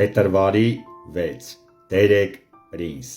Փետրվարի 6 Տերեկ Պրինս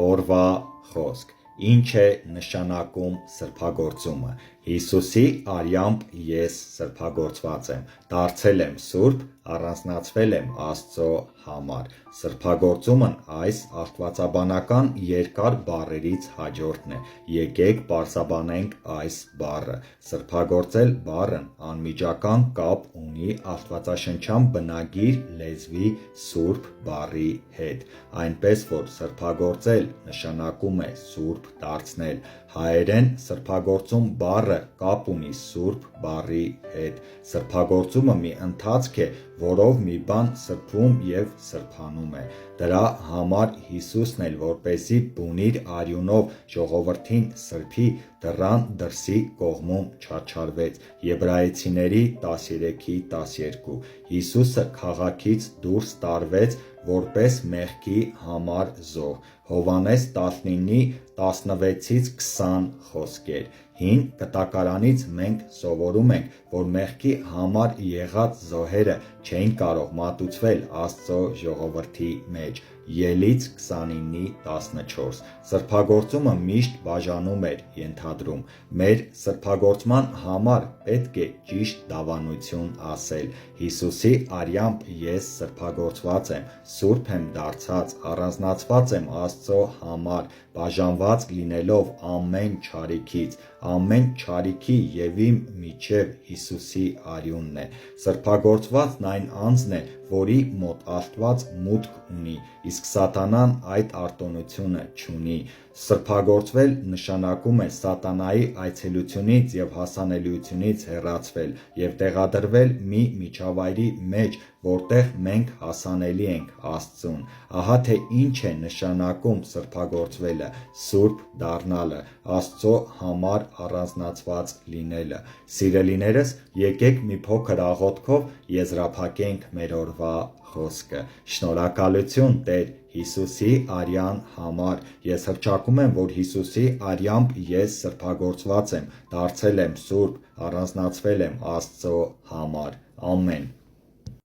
Օրվա խոսք Ինչ է նշանակում սրբագործումը Հիսուսի արյամբ ես սրբագործված եմ, դարձել եմ սուրբ, առանձնացվել եմ Աստծո համար։ Սրբագործումն այս աստվածաբանական երկար բառերից հաջորդն է։ Եկեք պարզաբանենք այս բառը։ Սրբագործել բառն անմիջական կապ ունի աստվածաշնչյան բնագիր լեզվի սուրբ բառի հետ, այնպես որ սրբագործել նշանակում է սուրբ դարձնել։ Հայերեն սրբագործում բառը կապ ունի սուրբ բառի հետ։ Սրբագործումը մի ընթացք է, որով մի բան սրբում և սրբանում է։ Դրա համար Հիսուսն էլ որպեսզի բունիր արյունով ժողովրդին սրբի, դռան դրսի կողմում չարչարվեց։ Եբրայեցիների 13:12 Հիսուսը քաղաքից դուրս տարվեց որպես մեղքի համար զոհ։ Հովհաննես 19:16-20 խոսքեր։ Հին Կտակարանից մենք սովորում ենք, որ մեղքի համար եղած զոհերը չէին կարող մատուցվել Աստծո ժողովրդի մեջ։ Ելից 29:14 Սրբագործումը միշտ բաժանում էր ենթադրում։ Մեր սրբագործման համար պետք է ճիշտ դավանություն ասել։ Հիսուսի արյամբ ես սրբագործված եմ, սուրբ եմ դարձած, առանձնացված եմ Աստծո համար, բաժանված լինելով ամեն չարիքից։ Ամեն չարիքի և իմ միջև Հիսուսի արյունն է։ Սրբագործվածն այն անձն է, որի մոտ Աստված մուտք ունի, իսկ սատանան այդ արտոնությունը չունի։ Սրբագործվել նշանակում է սատանայի այցելությունից և հասանելիությունից հեռացվել և տեղադրվել մի միջավայրի մեջ, որտեղ մենք հասանելի ենք Աստծուն։ Ահա թե ինչ է նշանակում սրբագործվելը՝ սուրբ դառնալը, Աստծո համար առանձնացված լինելը։ Սիրելիներս, եկեք մի փոքր աղոթքով եզրափակենք մեր օրվա խոսքը։ Շնորհակալություն Տեր Հիսուսի արյան համար։ Ես հռչակում եմ, որ Հիսուսի արյամբ ես սրբագործված եմ, դարձել եմ սուրբ, առանձնացվել եմ Աստծո համար։ Ամեն։